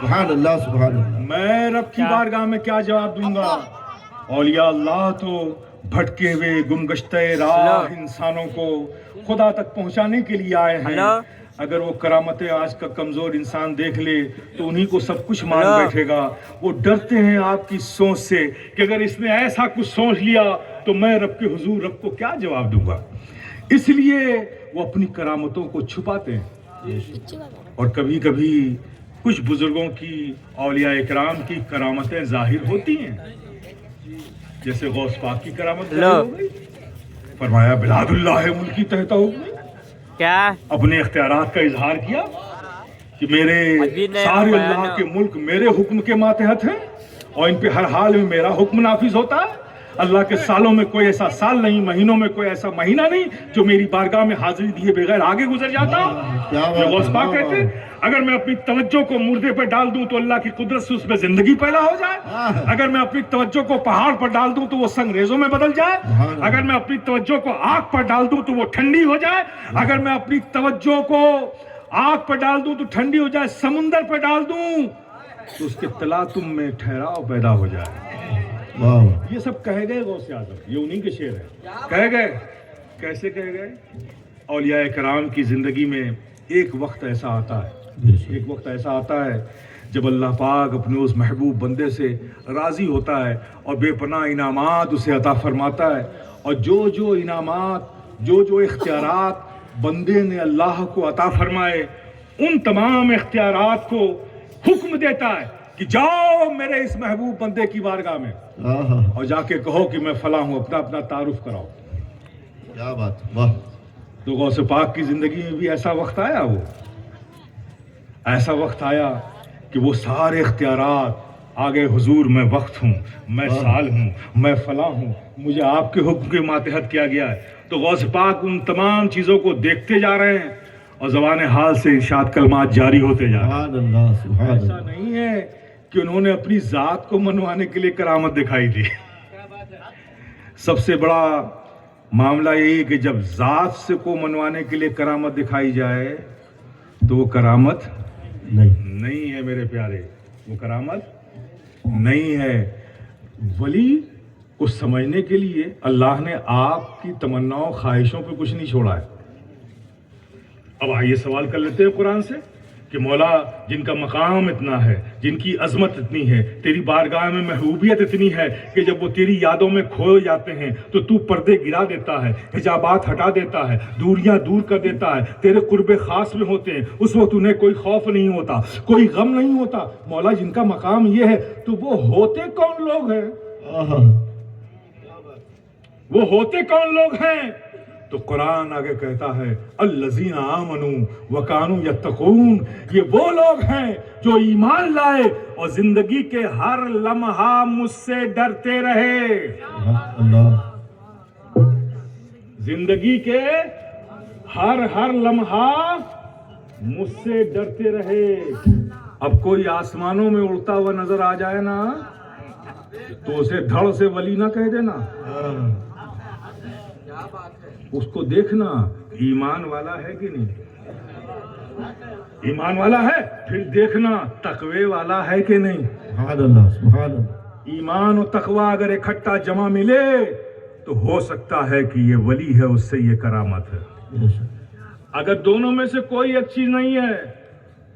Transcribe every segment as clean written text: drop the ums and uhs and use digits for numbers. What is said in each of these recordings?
سبحان اللہ سبحان اللہ. میں رب کی بارگاہ میں کیا جواب دوں گا؟ اولیاء اللہ تو بھٹکے ہوئے گمگشتہ راہ انسانوں کو خدا تک پہنچانے کے لیے آئے ہیں. اگر وہ کرامتیں آج کا کمزور انسان دیکھ لے تو انہی کو سب کچھ مان بیٹھے گا. وہ ڈرتے ہیں آپ کی سوچ سے کہ اگر اس نے ایسا کچھ سوچ لیا تو میں رب کے حضور رب کو کیا جواب دوں گا. اس لیے وہ اپنی کرامتوں کو چھپاتے ہیں. اور کبھی کبھی کچھ بزرگوں کی اولیاء اکرام کی کرامتیں ظاہر ہوتی ہیں، جیسے غوث پاک کی کرامت ظاہر ہو گئی. فرمایا بلاد اللہ ملکی تحت ہو گئی. کیا اپنے اختیارات کا اظہار کیا کہ میرے سارے اللہ کے ملک میرے حکم کے ماتحت ہیں اور ان پہ ہر حال میں میرا حکم نافذ ہوتا ہے. اللہ کے سالوں میں کوئی ایسا سال نہیں، مہینوں میں کوئی ایسا مہینہ نہیں جو میری بارگاہ میں حاضری دیے بغیر آگے گزر جاتا. یہ غوث پاک کہتے ہیں اگر میں اپنی توجہ کو مردے پہ ڈال دوں تو اللہ کی قدرت سے اس میں زندگی پیدا ہو جائے. اگر میں اپنی توجہ کو پہاڑ پر ڈال دوں تو وہ سنگریزوں میں بدل جائے. اگر میں اپنی توجہ کو آگ پر ڈال دوں تو وہ ٹھنڈی ہو جائے. اگر میں اپنی توجہ کو آگ پر ڈال دوں تو ٹھنڈی ہو جائے. سمندر پہ ڈال دوں تو اس کے تلاطم میں ٹھہراؤ پیدا ہو جائے. یہ سب کہے گئے غوث اعظم، یہ انہی کے شعر ہیں. کہے گئے کیسے کہے گئے؟ اولیاء کرام کی زندگی میں ایک وقت ایسا آتا ہے جب اللہ پاک اپنے اس محبوب بندے سے راضی ہوتا ہے اور بے پناہ انعامات اسے عطا فرماتا ہے. اور جو انعامات جو اختیارات بندے نے اللہ کو عطا فرمائے ان تمام اختیارات کو حکم دیتا ہے کہ جاؤ میرے اس محبوب بندے کی بارگاہ میں اور جا کے کہو کہ میں فلاں ہوں، اپنا تعارف کراؤ. کیا بات. واہ. تو غوث پاک کی زندگی میں بھی ایسا وقت آیا کہ وہ سارے اختیارات آگے حضور میں وقت ہوں، میں سال ہوں، میں فلاں ہوں، مجھے آپ کے حکم کے ماتحت کیا گیا ہے. تو غوث پاک ان تمام چیزوں کو دیکھتے جا رہے ہیں اور زبان حال سے ارشاد کلمات جاری ہوتے جا رہے ہیں. ایسا نہیں ہے کہ انہوں نے اپنی ذات کو منوانے کے لیے کرامت دکھائی تھی. سب سے بڑا معاملہ یہی کہ جب ذات سے کو منوانے کے لیے کرامت دکھائی جائے تو وہ کرامت نہیں ہے میرے پیارے، وہ کرامت نہیں ہے. ولی کو سمجھنے کے لیے اللہ نے آپ کی تمناؤں خواہشوں پہ کچھ نہیں چھوڑا ہے. اب آئیے سوال کر لیتے ہیں قرآن سے کہ مولا جن کا مقام اتنا ہے، جن کی عظمت اتنی ہے، تیری بارگاہ میں محبوبیت اتنی ہے کہ جب وہ تیری یادوں میں کھو جاتے ہیں تو پردے گرا دیتا ہے، حجابات ہٹا دیتا ہے، دوریاں دور کر دیتا ہے، تیرے قرب خاص میں ہوتے ہیں. اس وقت انہیں کوئی خوف نہیں ہوتا، کوئی غم نہیں ہوتا. مولا جن کا مقام یہ ہے تو وہ ہوتے کون لوگ ہیں؟ وہ ہوتے کون لوگ ہیں؟ تو قرآن آگے کہتا ہے الذین آمنوا وکانوا یتقون. یہ وہ لوگ ہیں جو ایمان لائے اور زندگی کے ہر لمحہ مجھ سے ڈرتے رہے. زندگی کے ہر لمحہ مجھ سے ڈرتے رہے. اب کوئی آسمانوں میں اڑتا ہوا نظر آ جائے نا تو اسے دھڑ سے ولی نہ کہہ دینا. اس کو دیکھنا ایمان والا ہے کہ نہیں. ایمان والا ہے پھر دیکھنا تقوی والا ہے کہ نہیں. سبحان اللہ سبحان اللہ. ایمان و تقوی اگر اکٹھا جمع ملے تو ہو سکتا ہے کہ یہ ولی ہے، اس سے یہ کرامت ہے. اگر دونوں میں سے کوئی ایک چیز نہیں ہے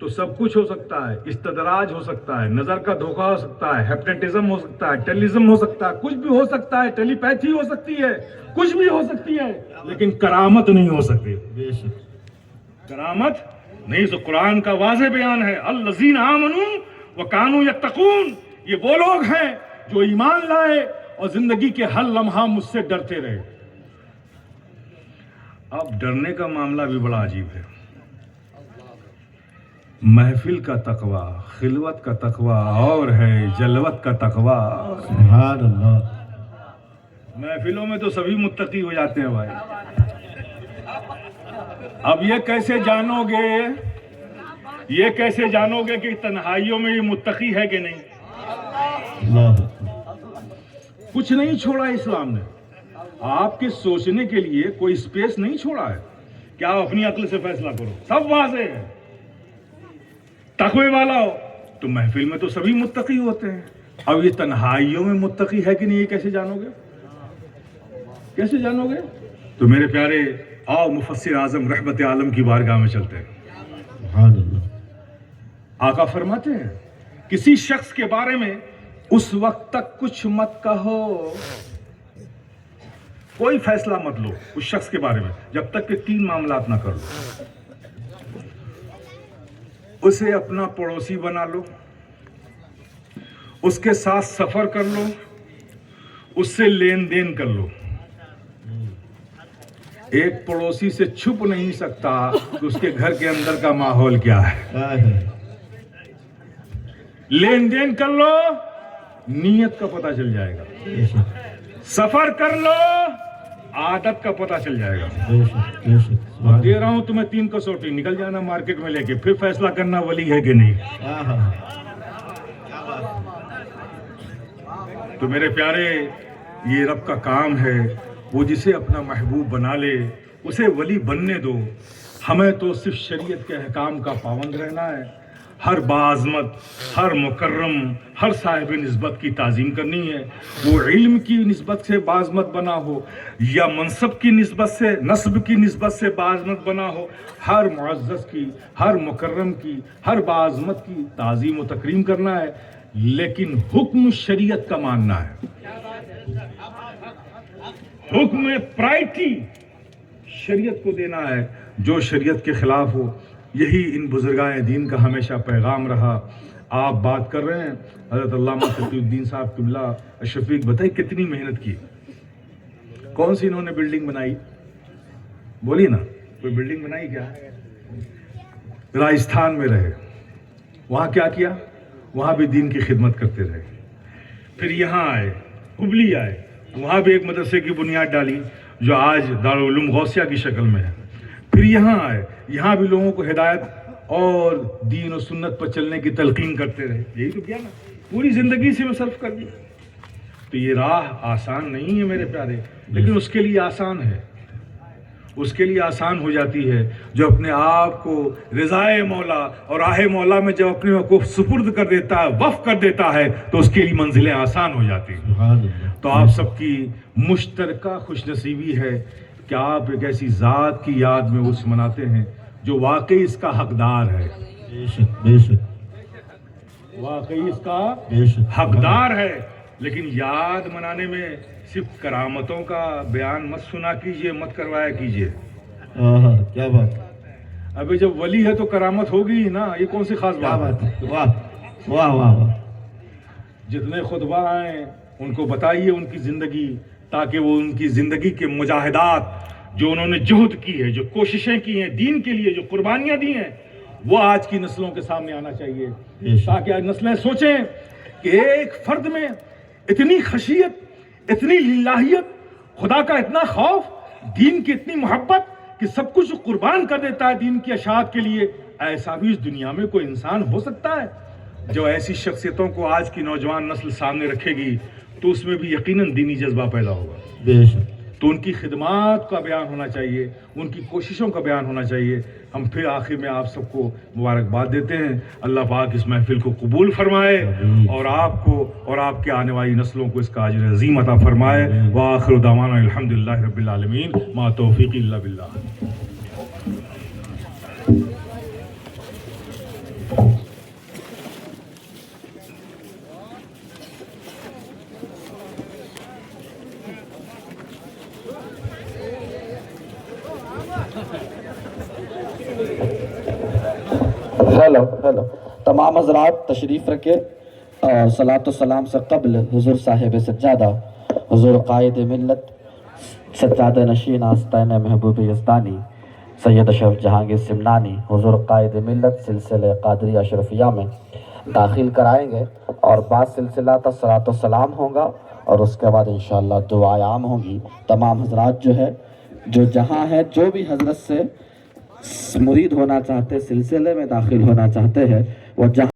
تو سب کچھ ہو سکتا ہے. استدراج ہو سکتا ہے، نظر کا دھوکہ ہو سکتا ہے، ہیپنیٹزم ہو سکتا ہے، ٹیلیزم ہو سکتا ہے، کچھ بھی ہو سکتا ہے، ٹیلی پیتھی ہو سکتی ہے، کچھ بھی ہو سکتی ہے، لیکن کرامت نہیں ہو سکتی. کرامت نہیں. تو قرآن کا واضح بیان ہے الذین آمنوا وکانوا یتقون. یہ وہ لوگ ہیں جو ایمان لائے اور زندگی کے ہر لمحہ مجھ سے ڈرتے رہے. اب ڈرنے کا معاملہ بھی بڑا عجیب ہے. محفل کا تقوی، خلوت کا تقوی اور ہے جلوت کا تقوی. سبحان اللہ. محفلوں میں تو سبھی متقی ہو جاتے ہیں بھائی. اب یہ کیسے جانو گے کہ تنہائیوں میں یہ متقی ہے کہ نہیں؟ کچھ نہیں چھوڑا اسلام نے. آپ کے سوچنے کے لیے کوئی اسپیس نہیں چھوڑا ہے کہ آپ اپنی عقل سے فیصلہ کرو. سب واضح ہے. تقوی والا ہو تو محفل میں تو سبھی متقی ہوتے ہیں، اب یہ تنہائیوں میں متقی ہے کہ نہیں، یہ کیسے جانو گے؟ کیسے جانو گے؟ تو میرے پیارے، آؤ مفسر اعظم رحمت عالم کی بارگاہ میں چلتے ہیں۔ سبحان اللہ۔ آقا فرماتے ہیں کسی شخص کے بارے میں اس وقت تک کچھ مت کہو، کوئی فیصلہ مت لو اس شخص کے بارے میں جب تک کہ 3 معاملات نہ کر لو۔ اسے اپنا پڑوسی بنا لو، اس کے ساتھ سفر کر لو، اس سے لین دین کر لو۔ ایک پڑوسی سے چھپ نہیں سکتا کہ اس کے گھر کے اندر کا ماحول کیا ہے۔ لین دین کر لو، نیت کا پتہ چل جائے گا۔ سفر کر لو، عادت کا پتہ چل جائے گا۔ دے رہا ہوں تمہیں 3 کسوٹی، نکل جانا مارکیٹ میں لے کے، پھر فیصلہ کرنا ولی ہے کہ نہیں۔ تو میرے پیارے، یہ رب کا کام ہے، وہ جسے اپنا محبوب بنا لے اسے ولی بننے دو۔ ہمیں تو صرف شریعت کے احکام کا پابند رہنا ہے، ہر باعظمت، ہر مکرم، ہر صاحب نسبت کی تعظیم کرنی ہے، وہ علم کی نسبت سے باعظمت بنا ہو یا منصب کی نسبت سے، نسب کی نسبت سے باعظمت بنا ہو، ہر معزز کی، ہر مکرم کی، ہر باعظمت کی تعظیم و تکریم کرنا ہے، لیکن حکم شریعت کا ماننا ہے۔ حکم پرائٹی شریعت کو دینا ہے، جو شریعت کے خلاف ہو۔ یہی ان بزرگان دین کا ہمیشہ پیغام رہا۔ آپ بات کر رہے ہیں حضرت علامہ تقی الدین صاحب قبلہ الشفیق، بتائیے کتنی محنت کی، کون سی انہوں نے بلڈنگ بنائی؟ بولیے نا، کوئی بلڈنگ بنائی کیا؟ راجستھان میں رہے، وہاں کیا کیا؟ وہاں بھی دین کی خدمت کرتے رہے۔ پھر یہاں آئے، ہبلی آئے، وہاں بھی ایک مدرسے کی بنیاد ڈالی جو آج دارالعلوم غوثیہ کی شکل میں ہے۔ پھر یہاں آئے، یہاں بھی لوگوں کو ہدایت اور دین و سنت پر چلنے کی تلقین کرتے رہے۔ یہی تو کیا نا، پوری زندگی سے صرف کر دی۔ تو یہ راہ آسان نہیں ہے میرے پیارے، لیکن اس کے لیے آسان ہے، اس کے لیے آسان ہو جاتی ہے جو اپنے آپ کو رضائے مولا اور راہ مولا میں جب اپنے کو سپرد کر دیتا ہے، وقف کر دیتا ہے، تو اس کے لیے منزلیں آسان ہو جاتی ہیں۔ تو آپ سب کی مشترکہ خوش نصیبی ہے کہ آپ ایک ایسی ذات کی یاد میں عرس مناتے ہیں جو واقعی اس کا حقدار ہے، واقعی اس کا حقدار ہے۔ لیکن یاد منانے میں صرف کرامتوں کا بیان مت سنا کیجئے، مت کروایا کیجئے۔ کیا بات، ابھی جب ولی ہے تو کرامت ہوگی ہی نا، یہ کون سی خاص بات ہے؟ واہ واہ واہ۔ جتنے خطبہ آئیں ان کو بتائیے ان کی زندگی، تاکہ وہ ان کی زندگی کے مجاہدات جو انہوں نے جہد کی ہے، جو کوششیں کی ہیں دین کے لیے، جو قربانیاں دی ہیں، وہ آج کی نسلوں کے سامنے آنا چاہیے، تاکہ آج نسلیں سوچیں کہ ایک فرد میں اتنی خشیت، اتنی للہیت، خدا کا اتنا خوف، دین کی اتنی محبت کہ سب کچھ قربان کر دیتا ہے دین کی اشاعت کے لیے۔ ایسا بھی اس دنیا میں کوئی انسان ہو سکتا ہے؟ جو ایسی شخصیتوں کو آج کی نوجوان نسل سامنے رکھے گی تو اس میں بھی یقیناً دینی جذبہ پیدا ہوگا۔ تو ان کی خدمات کا بیان ہونا چاہیے، ان کی کوششوں کا بیان ہونا چاہیے۔ ہم پھر آخر میں آپ سب کو مبارکباد دیتے ہیں، اللہ پاک اس محفل کو قبول فرمائے اور آپ کو اور آپ کے آنے والی نسلوں کو اس کا اجر عظیم عطا فرمائے۔ وآخر دعوانا الحمدللہ رب العالمین، ما توفیقی الا باللہ۔ ہیلو تمام حضرات تشریف رکھے۔ صلاۃ و سلام سے قبل حضور صاحب سجادہ، حضور قائد ملت، سجادہ نشین آستین محبوب یزدانی سید اشرف جہانگیر سمنانی، حضور قائد ملت سلسلہ قادریہ اشرفیہ میں داخل کرائیں گے، اور بعد سلسلہ تا صلاۃ و سلام ہوگا، اور اس کے بعد انشاءاللہ دعائیں عام ہوں گی۔ تمام حضرات جو ہے، جو جہاں ہے، جو بھی حضرت سے مرید ہونا چاہتے، سلسلے میں داخل ہونا چاہتے ہیں، وہ جہاں